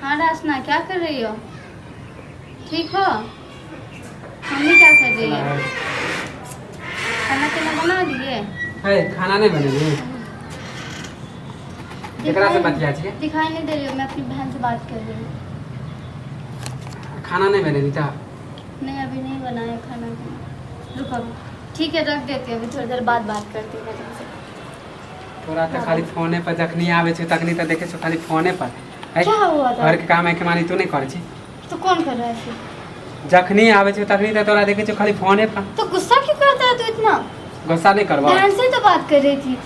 हाँ रासना, क्या कर रही हो? ठीक हो? मम्मी क्या कर रही है? खाना पीना बना दिए? खाना नहीं बनेगी। दिखाई नहीं दे रही हो, मैं अपनी बहन से बात कर रही हूँ। खाना नहीं बनेगी क्या? नहीं अभी नहीं बनाया खाना। रुको ठीक है, रख देती हूँ, अभी थोड़ी देर बाद बात करती हूँ तुमसे। तोरा तो खाली फोने पर जखनी आवे छै तखनी तो देखे छो खाली फोने पर। क्या हुआ था? घर के काम है के मानी तू नहीं करे छी? तो कौन कर रहा है फिर? जखनी आवे छै तखनी तो तोरा देखे छो खाली फोने पर। तो गुस्सा क्यों करता है तू इतना? गुस्सा नहीं करवा। बहन से तो बात कर रही थी।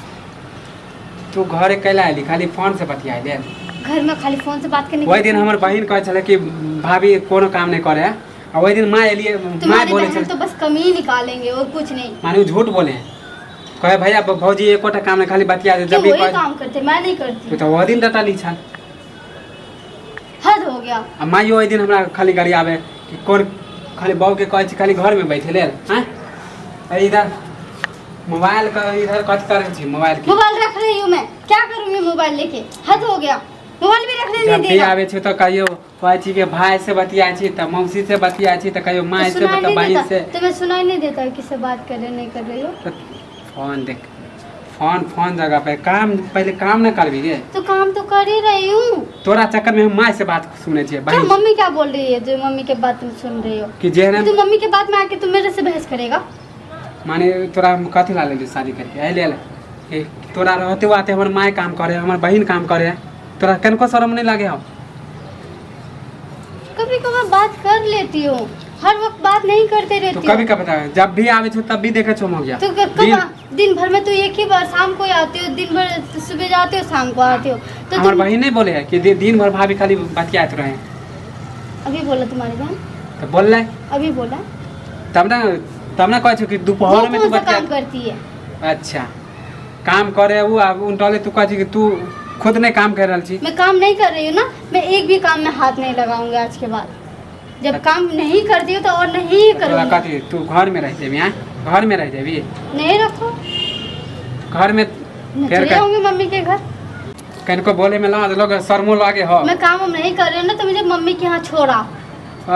तू घर कैला आली खाली फोन से बतियाई ले? घर में खाली फोन से बात करने। वही दिन हमर बहन कहे छले कि भाभी कोनो काम नहीं करे, और वही दिन माँ एलिए, माँ बोले छले तो बस कमी निकालेंगे और कुछ नहीं। माने झूठ बोले कहे भैया भौजी एकोटा काम नहीं खाली बतिया दे। जब भी काम करते मैं नहीं करती। तो वह दिन डाटा ली छल। हद हो गया। अब माँ वही दिन हमरा खाली गाड़ी आवे कि कौन खाली बहू के कहे खाली घर में बैठे ले हैं इधर मोबाइल का इधर कट कर छी। मोबाइल रख रही हूँ मैं, क्या करूँगी मोबाइल लेके? हद हो गया, मोबाइल भी रखने नहीं देगा। जब भी आवे छी तो कहियो कहै छी के भाई से बतिया छी त मौसी से बतिया छी त कहियो माँ से बता बहन से। तुम्हें सुनाई नहीं देता है किससे बात कर रहे नहीं कर रही हो? फोन देख, फोन जगह पे काम, पहले काम न करबी रे। तो काम तो कर ही रही हूँ। तोरा चक्कर में हम माँ से बात सुने छिए। क्या मम्मी क्या बोल रही है जो मम्मी के बात तुम सुन रही हो? कि जे तू मम्मी के बात में आके तू मेरे से बहस करेगा? माने तोरा हम कथी ला ले शादी करके आई ले तोरा रहते आते हमर माँ काम करे, हमर बहन काम करे, तोरा कनको शर्म नहीं लागे? हो कभी कभी बात कर लेती हूँ, हर वक्त बात नहीं करते रहती। तो कभी कभी जब भी आवे छो तब भी देखे छो हो गया। तो दिन भर में तू एक ही बार शाम को आती हो, दिन भर सुबह जाते हो शाम को आते हो। तो हमार बहन नहीं बोले है कि दिन भर भाभी खाली बतियात रहे? अभी बोला तुम्हारी बहन? तो बोल रहे अभी बोला तब ना कहे छो कि दोपहर में तू काम करती है। अच्छा काम करे वो उनटले तू कहे कि तू खुद नहीं काम कर रही छी? मैं काम नहीं कर रही हूँ ना, मैं एक भी काम में हाथ नहीं लगाऊंगी आज के बाद। जब काम नहीं करती हूँ तो और नहीं करूँगी। तू घर में रह जेबी? घर में रह जेबी? नहीं रखो घर में फिर जाऊंगी मम्मी के घर। कनको बोले में लाज लोग शर्मो लागे हो। मैं काम नहीं कर रही हूँ ना तो मुझे मम्मी के यहाँ छोड़ा।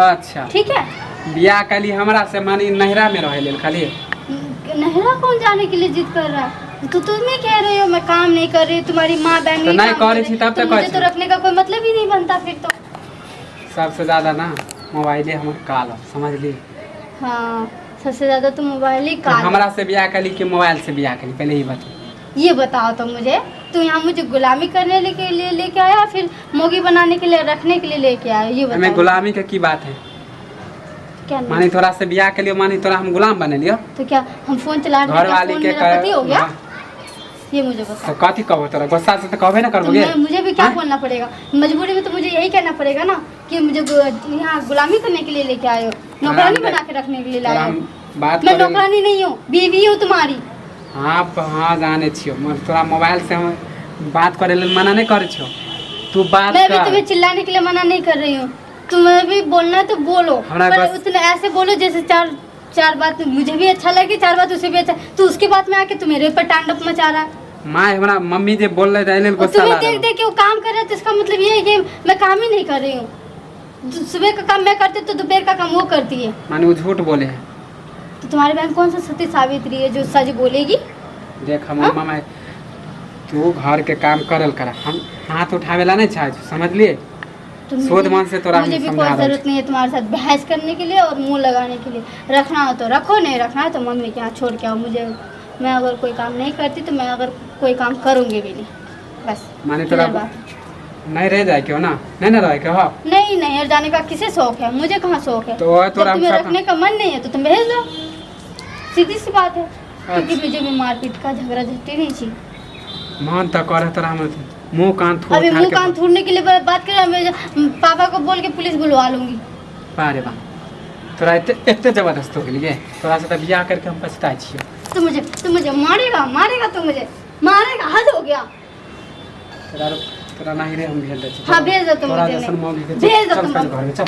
अच्छा ठीक है। बियाह कली हमरा से मानी नहरा में रहे लेल खाली? नहरा कौन जाने के लिए जिद कर रहा है? तो तुम्हें कह रही हो मैं काम नहीं कर रही, तुम्हारी माँ बहन तो नहीं कर रही थी तब तक मुझे तो रखने का कोई मतलब ही नहीं बनता फिर तो। सबसे ज्यादा ना मोबाइले हमर काल समझ ली। हाँ सबसे ज्यादा तो मोबाइल ही काल। हमरा से बियाह कली कि मोबाइल से बियाह कली पहले ही बता। ये बताओ तो मुझे, तू यहाँ मुझे गुलामी करने के लिए लेके आया फिर मोगी बनाने के लिए रखने के लिए लेके आया? ये बताओ। मैं गुलामी का की बात है? क्या मानी थोड़ा से बियाह के लिए मानी थोड़ा हम गुलाम बने लियो? तो क्या हम फोन चला रहे घर वाली के पति हो गया? ये मुझे बता। तो कथी कहो तोरा गुस्सा से तो कहबे ना करबोगे? तो मुझे भी क्या बोलना पड़ेगा? मजबूरी में तो मुझे यही कहना पड़ेगा ना कि मुझे यहाँ गुलामी करने के लिए लेके आए हो, नौकरानी बना के रखने के लिए लाए हो। मैं नौकरानी नहीं हूँ, बीवी हूँ तुम्हारी। हाँ जाने छियो, तोरा मोबाइल से हम बात करे लेल मना नहीं करे छियो। तू बात मैं भी तुम्हें चिल्लाने के लिए मना नहीं कर रही हूँ, तुम्हें भी बोलना है तो बोलो, पर उतने ऐसे बोलो जैसे चार बात मुझे भी अच्छा लगे, चार बात उसे भी अच्छा। तू उसके बाद में आके तू मेरे ऊपर टांडव मचा रहा है। माँ हमरा मम्मी जे बोल रहे थे गुस्सा ला रहा है। देख के वो काम कर रहा है तो इसका मतलब ये है कि मैं काम ही नहीं कर रही हूँ। सुबह का काम मैं करती तो दोपहर का काम वो करती है। माने वो झूठ बोले है? तो तुम्हारी बहन कौन सा सती सावित्री है जो सच बोलेगी? देख हमारे मामा तू घर के काम करल कर, हम हाथ उठावेला नहीं चाहे, समझ लिए? सोच मन से तोरा मुझे भी कोई जरूरत नहीं है तुम्हारे साथ बहस करने के लिए और मुंह लगाने के लिए। रखना हो तो रखो, नहीं रखना है तो मम्मी के यहाँ छोड़ के आओ मुझे। मैं अगर कोई काम नहीं करती तो मैं अगर कोई काम करूँगी भी नहीं, बस। माने तोरा नहीं रह जाए क्यों ना? नहीं ना रहे क्यों? नहीं यार, जाने का किसे शौक है? मुझे कहाँ शौक है? तो तुम्हें रखने का मन नहीं है तो तुम भेज दो, सीधी सी बात है। क्योंकि मुझे भी मारपीट का झगड़ा झट्टी नहीं चाहिए। मन तो करे तोरा मुंह कान थूर अभी मुंह कान थूरने के लिए बात कर रहा, पापा को बोल के पुलिस बुलवा लूंगी। बारे बा तोरा इतने जबरदस्त हो गई तोरा से बियाह करके हम पछताए छियो। तू मुझे मारेगा तो मुझे मारेगा, हद हो गया। तोरा नहीं रे हम भेज दे। हाँ भेज दो तुम मुझे, भेज दो तुम घर में। चल